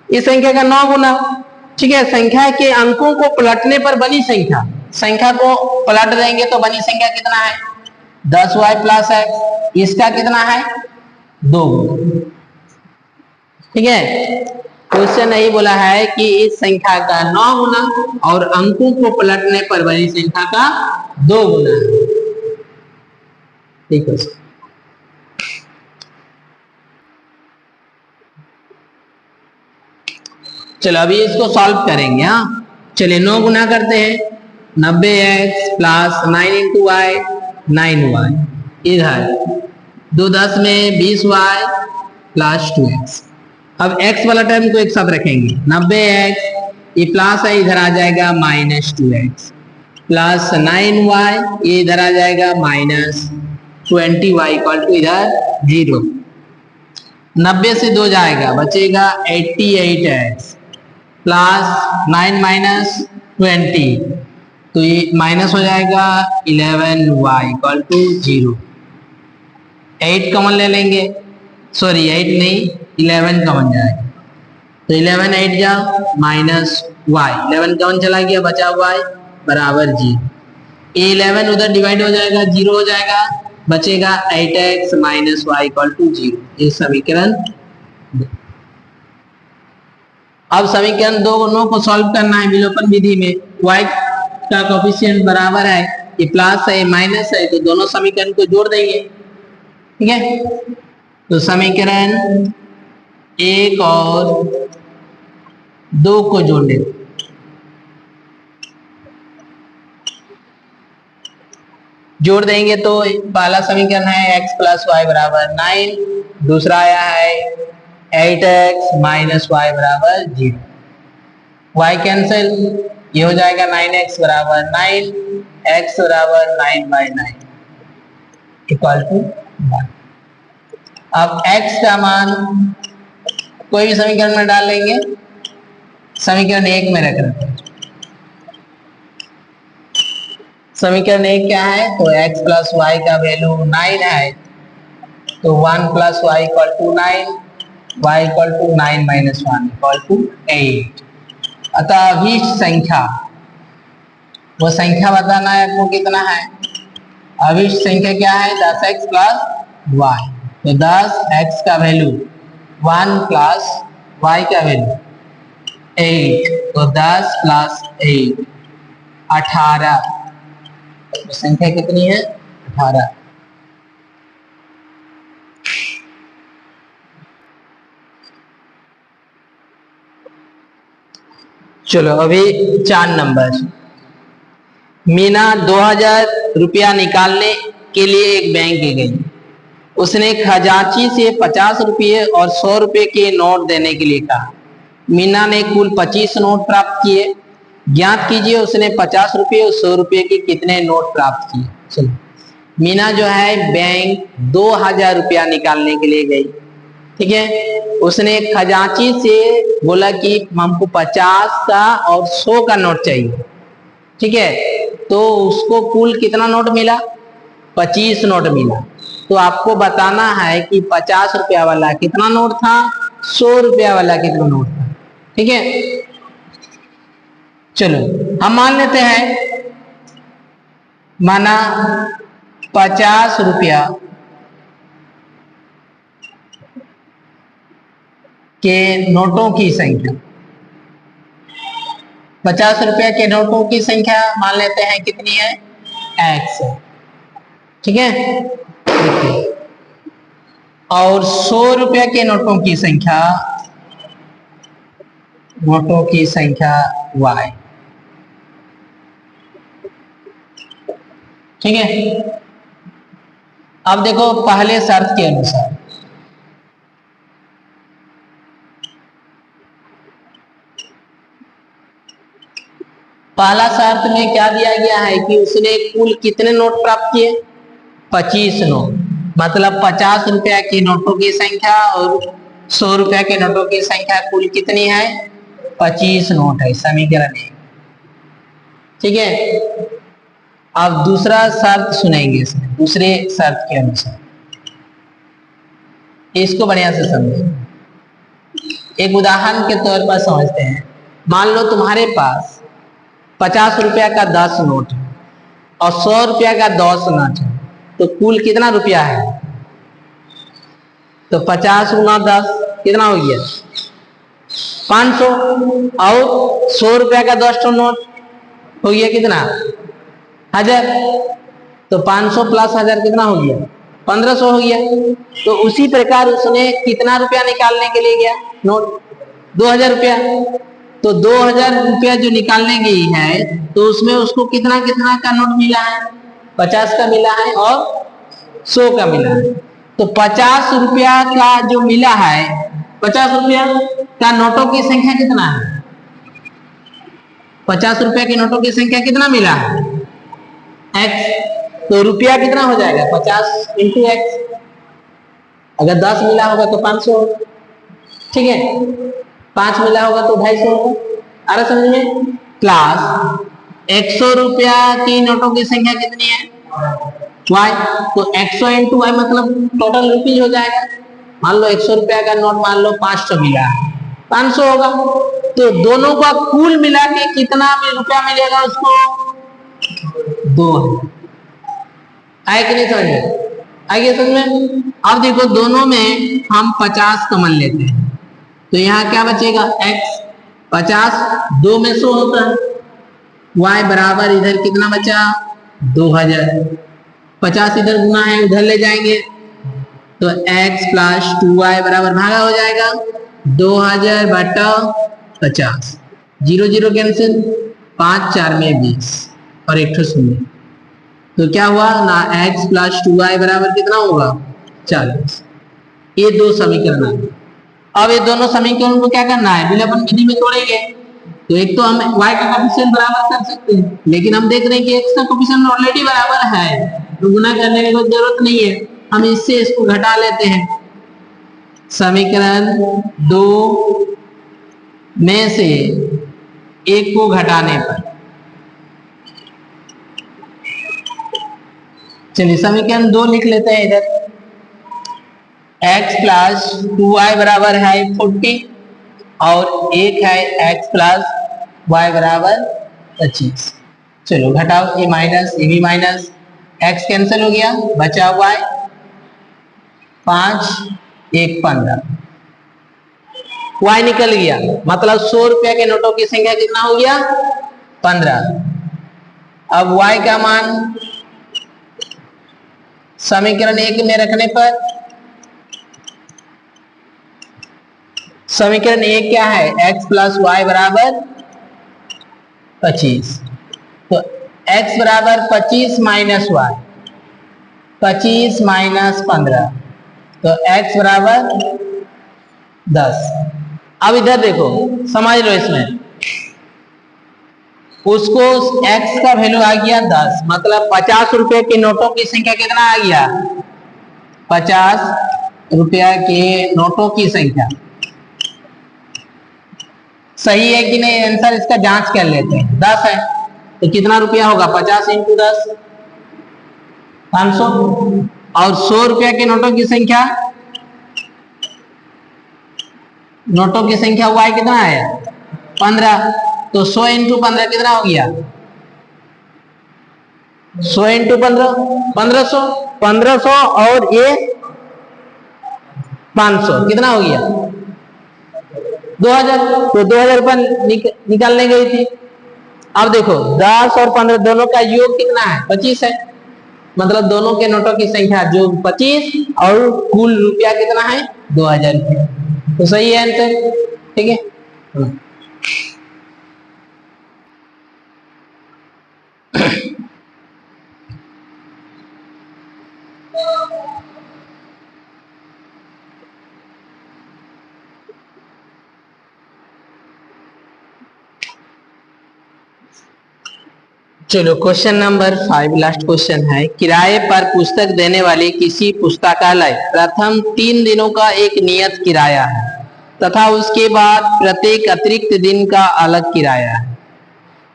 इस संख्या का 9 गुना, ठीक है। संख्या के अंकों को पलटने पर बनी संख्या, संख्या को पलट देंगे तो बनी संख्या कितना है 10y प्लस x, इसका कितना है 2, ठीक है। क्वेश्चन यही बोला है कि इस संख्या का 9 गुना और अंकों को पलटने पर बनी संख्या का 2 गुना, ठीक है। चलो अभी इसको सॉल्व करेंगे। हाँ चलिए 9 गुना करते हैं, 90x plus 9 into Y 9y, इधर 2 10 में 20y प्लस 2x। अब x वाला टर्म को एक साथ रखेंगे, 90x ये प्लस है, इधर आ जाएगा माइनस 2x प्लस 9y, ये इधर आ जाएगा माइनस 20y इक्वल टू इधर 0। 90 से 2 जाएगा, बचेगा 88x प्लस 9 माइनस 20, तो ये माइनस हो जाएगा 11y इक्वल टू 0। 8 कॉमन ले लेंगे, सॉरी 8 नहीं 11 कॉमन जाएगा, तो 11 8 जाओ माइनस y, 11 कॉमन चला गया, बचा y बराबर 0। 11 उधर डिवाइड हो जाएगा 0 हो जाएगा, बचेगा 8x minus y equal to 0, ये समीकरण। अब समीकरण 2 को सॉल्व करना है विलोपन विधि में, y का कोफिशिएंट बराबर है, ये प्लस है माइनस है, तो दोनों समीकरण को जोड़ देंगे, ठीक है। तो समीकरण 1 और 2 को जोड़ देंगे, जोड़ देंगे तो पहला समीकरण है x प्लस वाई बराबर 9, दूसरा आया है 8x माइनस वाई बराबर 0, y कैंसिल, ये हो जाएगा 9x बराबर 9, x बराबर 9/9 इक्वल टू 1। अब x का मान कोई भी समीकरण में डाल लेंगे, समीकरण 1 में रख रहे हैं, समीकरण 1 क्या है, तो x प्लस वाई का वैल्यू 9 है, तो 1 plus y equal to 9, y equal to 9 minus 1 equal to 8। अतः अभिष्ट संख्या, वो संख्या बताना है आपको कितना है, अभिष्ट संख्या क्या है 10x प्लस वाई, तो 10x का वैल्यू 1 प्लस y का वैल्यू 8, तो 10 प्लस 8 18, तो संख्या कितनी है 18। चलो अभी 4 नंबर, मीना 2000 रुपया निकालने के लिए एक बैंक गई, उसने खजांची से 50 रुपये और 100 रुपये के नोट देने के लिए कहा। मीना ने कुल 25 नोट प्राप्त किए, ज्ञात कीजिए उसने 50 रुपये और 100 रुपये के कितने नोट प्राप्त किए। चलो, मीना जो है बैंक 2000 रुपया निकालने के लिए गई, ठीक है। उसने खजांची से बोला कि हमको 50 का और 100 का नोट चाहिए, ठीक है। तो उसको कुल कितना नोट मिला? 25 नोट मिला। तो आपको बताना है कि 50 रुपया वाला कितना नोट था, 100 रुपया वाला कितना नोट था, ठीक है। चलो हम मान लेते हैं, माना 50 रुपया के नोटों की संख्या, 50 रुपया के नोटों की संख्या मान लेते हैं कितनी है, x है, ठीक है। देखिए, और 100 रुपया के नोटों की संख्या y, ठीक है। अब देखो पहले शर्त के अनुसार, पहला शर्त में क्या दिया गया है कि उसने कुल कितने नोट प्राप्त किए, 25 नोट। मतलब 50 रुपया के नोटों की संख्या और 100 रुपया के नोटों की संख्या कुल कितनी है, 25 नोट है, समीकरण है, ठीक है। अब दूसरा शर्त सुनेंगे इसमें, दूसरे शर्त के अनुसार, इसको बढ़िया से समझें। एक उदाहरण के तौर पर समझते हैं। मान लो तुम्हारे पास 50 रुपया का 10 नोट है और 100 रुपया का 10 नोट है, तो कुल कितना रुपया है, तो 50 गुना 10 कितना हो गया, 500। और 100 रुपया का 10 नोट हो गया कितना, 1000। तो 500 प्लस 1000 कितना हो गया, 1500 हो गया। तो उसी प्रकार उसने कितना रुपया निकालने के लिए गया नोट, 2000 रुपया। तो 2000 रुपया जो निकालने गई है, तो उसमें उसको कितना कितना का नोट मिला है, 50 का मिला है और 100 का मिला है। तो 50 रुपया का जो मिला है, 50 रुपया का नोटों की संख्या कितना है, 50 रुपया के नोटों की संख्या कितना मिला है, x। तो रुपया कितना हो जाएगा, 50 इंटू x। अगर 10 मिला होगा तो 500 होगा, ठीक है। 5 मिला होगा तो 250 होगा, आ रहा समझ में। प्लस 100 रुपया की नोटों की संख्या कितनी है, y। तो 100 इंटू y मतलब टोटल रुपीज हो जाएगा। मान लो 100 रुपया का नोट मान लो 500 मिला है, 500 होगा। तो दोनों का कुल मिला के कितना रुपया मिलेगा उसको, 2000। आए कि नहीं समझ में, आइए समझ में। अब देखो दोनों में हम 50 कॉमन लेते हैं, तो यहाँ क्या बचेगा, x। 50 2 में 100 होता है, y बराबर इधर कितना बचा, 2000। 50 इधर गुना है, उधर ले जाएंगे, तो x प्लस 2y बराबर भागा हो जाएगा 2000 बटा 50। 0 0 कैंसिल, 5 4 में 20 और एक शून्य। तो क्या हुआ ना, x प्लस 2y बराबर कितना होगा, 40। ये दो समीकरण आ गए। अब ये दोनों समीकरण को क्या करना है, विलोपन विधि में तोड़ेंगे। तो एक तो हम y का कोएफिशिएंट बराबर कर सकते हैं, लेकिन हम देख रहे हैं कि x का कोएफिशिएंट ऑलरेडी बराबर है, तो गुना करने की कोई जरूरत नहीं है। हम इससे इसको घटा लेते हैं। समीकरण 2 में से एक को घटाने पर, चलिए समीकरण 2 लिख लेते हैं इधर। x प्लस 2y बराबर है 40 और एक है x प्लस y बराबर 25। चलो घटाओ, ये माइनस ये भी माइनस, x कैंसिल हो गया, बचा y 5 1 15, y निकल गया। मतलब 100 रुपया के नोटों की संख्या कितना हो गया, 15। अब y का मान समीकरण 1 में रखने पर, समीकरण 1 क्या है, x प्लस वाई बराबर 25। तो x बराबर 25 माइनस वाई, 25 माइनस 15, तो x बराबर 10। अब इधर देखो, समझ लो इसमें उसको x का वैल्यू आ गया 10, मतलब 50 रुपए के नोटों की संख्या कितना आ गया? 50 रुपया के नोटों की संख्या। सही है कि नहीं? आंसर इसका जांच कर लेते हैं। 10 है तो कितना रुपया होगा? 50 इंटू 10 500। और 100 रुपया के नोटों की संख्या, नोटों की संख्या y कितना है? 15। तो 100 इंटू 15 कितना हो गया? 100 इंटू 15 1500। 1500 और ये 500 कितना हो गया? 2000। तो 2000 रुपये निकालने गई थी। अब देखो 10 और 15 दोनों का योग कितना है? 25 है, मतलब दोनों के नोटों की संख्या जो 25 और कुल रुपया कितना है? 2000 रुपया। तो सही है आंसर। ठीक है। चलो क्वेश्चन नंबर 5 लास्ट क्वेश्चन है। किराए पर पुस्तक देने वाले किसी पुस्तकालय प्रथम 3 दिनों का एक नियत किराया है तथा उसके बाद प्रत्येक अतिरिक्त दिन का अलग किराया है।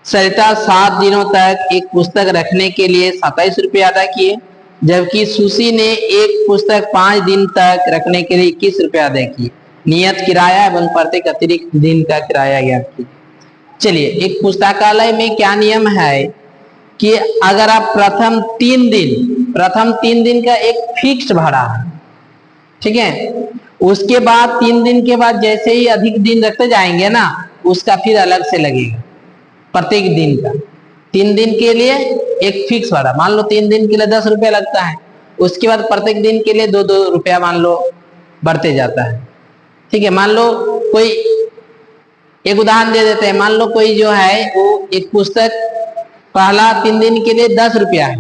सरिता 7 दिनों तक एक पुस्तक रखने के लिए 27 रुपये अदा किए, जबकि सुशी ने एक पुस्तक 5 दिन तक रखने के लिए 21 रुपये अदा किए। नियत किराया एवं प्रत्येक अतिरिक्त दिन का किराया ज्ञात कीजिए। चलिए, एक पुस्तकालय में क्या नियम है कि अगर आप प्रथम 3 दिन का एक फिक्स भाड़ा है, ठीक है, उसके बाद 3 दिन के बाद जैसे ही अधिक दिन रखते जाएंगे ना, उसका फिर अलग से लगेगा प्रत्येक दिन का। 3 दिन के लिए एक फिक्स भाड़ा, मान लो 3 दिन के लिए 10 रुपया लगता है, उसके बाद प्रत्येक दिन के लिए 2-2 रुपया मान लो बढ़ते जाता है। ठीक है, मान लो कोई एक उदाहरण दे देते हैं। मान लो कोई जो है वो एक पुस्तक पहला 3 दिन के लिए 10 रुपया है,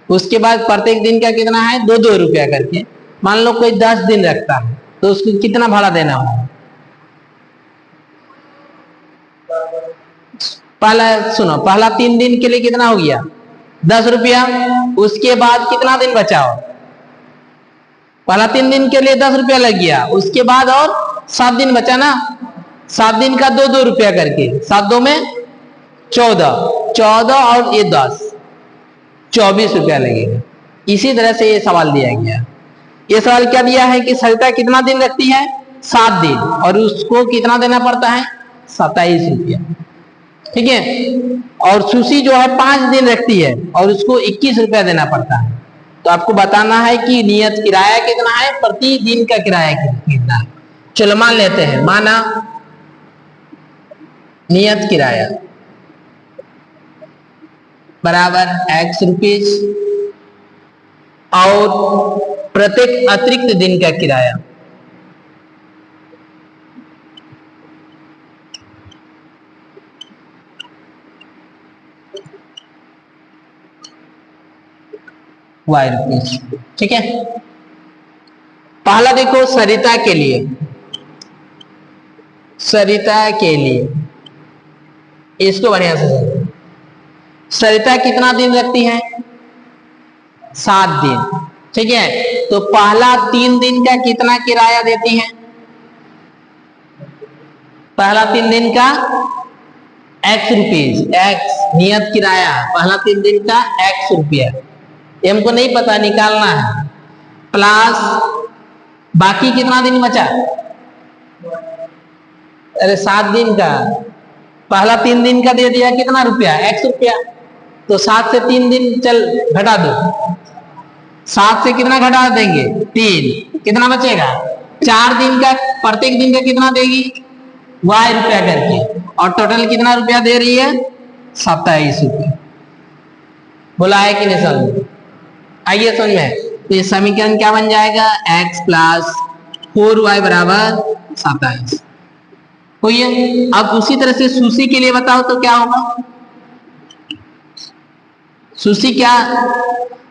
उसके बाद प्रत्येक दिन का कितना है? 2-2 रुपया करके। मान लो कोई 10 दिन रखता है तो उसको कितना भाड़ा देना होगा? पहला सुनो, पहला 3 दिन के लिए कितना हो गया? 10 रुपया। उसके बाद कितना दिन बचा हो? पहला 3 दिन के लिए 10 रुपया लग गया, उसके बाद और 7 दिन बचा ना, 7 दिन का 2-2 रुपया करके, 7 में 14 और ये 10, 24 रुपया लगेगा। इसी तरह से ये सवाल दिया गया। ये सवाल क्या दिया है कि सरिता कितना दिन रखती है? 7 दिन, और उसको कितना देना पड़ता है? 27 रुपया। ठीक है, और सुशी जो है 5 दिन रखती है और उसको 21 रुपया देना पड़ता है। तो आपको बताना है कि नियत किराया कितना है, प्रति दिन का किराया कितना है। चलो मान लेते हैं, माना नियत किराया बराबर x रुपीज और प्रत्येक अतिरिक्त दिन का किराया y रुपीज। ठीक है, पहला देखो सरिता के लिए, इसको बढ़िया से समझो। सरिता कितना दिन रखती है? 7 दिन। ठीक है, तो पहला 3 दिन का कितना किराया देती है? पहला 3 दिन का x रुपीज, x नियत किराया पहला 3 दिन का x रुपया, हमको नहीं पता, निकालना है। प्लस बाकी कितना दिन बचा? अरे 7 दिन का, पहला 3 दिन का दे दिया कितना रुपया? x रुपया। तो 7 से 3 दिन चल घटा दो, 7 से कितना घटा देंगे? 3, कितना बचेगा? 4 दिन का, प्रत्येक दिन का कितना देगी? y रुपया करके, और टोटल कितना रुपया दे रही है? 27 रुपया। बोला है कि नहीं समझ? आइए समझ में। तो ये समीकरण क्या बन जाएगा? x प्लस 4y बराबर 27 हुई है। अब उसी तरह से सुशी के लिए बताओ तो क्या होगा? सुशी क्या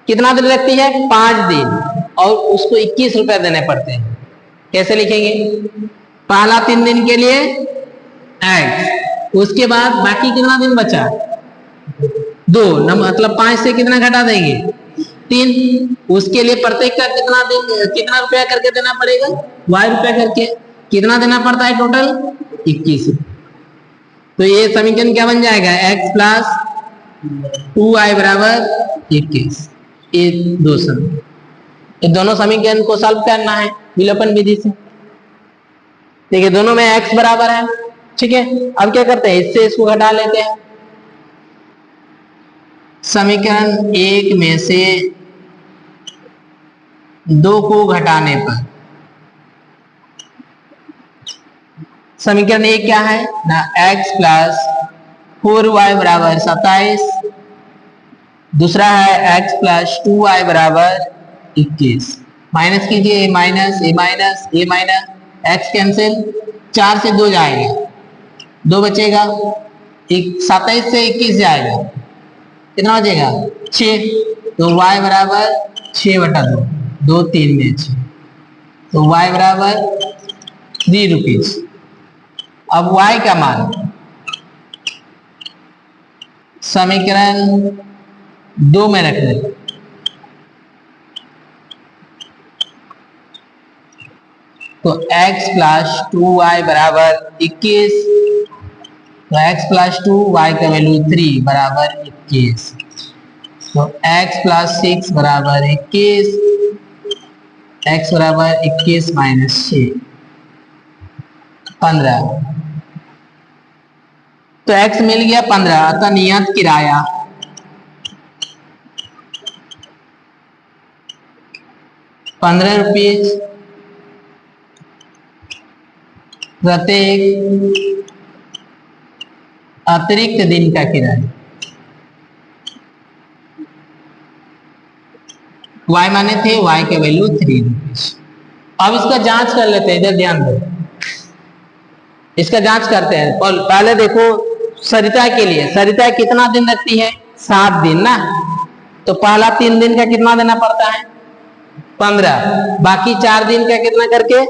कितना दिन रखती है? 5 दिन, और उसको 21 रुपया देने पड़ते हैं। कैसे लिखेंगे? पहला 3 दिन के लिए x, उसके बाद बाकी कितना दिन बचा, 2, मतलब 5 से कितना घटा देंगे, 3। उसके लिए प्रत्येक का कितना रुपया करके देना पड़ेगा, y रुपया करके। कितना देना पड़ता है टोटल, 21। तो ये समीकरण क्या बन जाएगा, x प्लस 2y बराबर 21। ये दोनों समीकरण को सॉल्व करना है विलोपन विधि से। देखिए दोनों में x बराबर है, ठीक है। अब क्या करते हैं, इससे इसको घटा लेते हैं। समीकरण 1 में से 2 को घटाने पर समीकरण 1 क्या है ना, x प्लस 4y बराबर 27। दूसरा है x प्लस 2y बराबर 21। माइनस कीजिए, माइनस ए माइनस ए माइनस, x कैंसिल, 4 से 2 जाएगा, 2 बचेगा, 27 से 21 जाएगा, कितना बचेगा, 6। तो y बराबर 6/2, 2 3 में 6, तो y बराबर 3 रुपीज। अब y का मान समीकरण 2 में रख लें। तो x प्लस 2y बराबर 21, तो x प्लस 2, y का वैल्यू 3 बराबर 21। तो x प्लस 6 बराबर 21, x बराबर 21 माइनस 6, 15। तो x मिल गया 15। अतः नियत किराया ₹15 प्रत्येक अतिरिक्त दिन का किराया। y माने थे, y का वैल्यू 3 रुपीज। अब इसका जांच कर लेते हैं, इधर ध्यान दो, इसका जांच करते हैं। पहले देखो सरिता के लिए, सरिता कितना दिन रखती है, 7 दिन ना। तो पहला 3 दिन का कितना देना पड़ता है, 15। बाकी 4 दिन का कितना करके,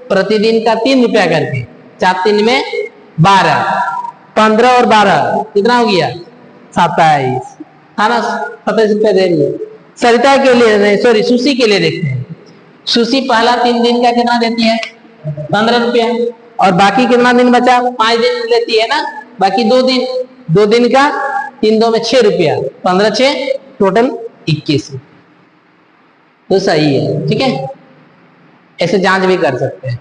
प्रतिदिन का 3 रुपया करके, 4 3 में 12, 15 और 12 कितना हो गया, 27, है ना। 27 रुपया दे रही है। सरिता के लिए, सॉरी सुशी के लिए देखते हैं। सुशी पहला 3 दिन का कितना देती है, 15 रुपया, और बाकी कितना दिन बचा, 5 दिन लेती है ना। बाकी 2 दिन का 3 2 में 6 रुपया, 15 6 टोटल 21। तो सही है, ठीक है। ऐसे जांच भी कर सकते हैं।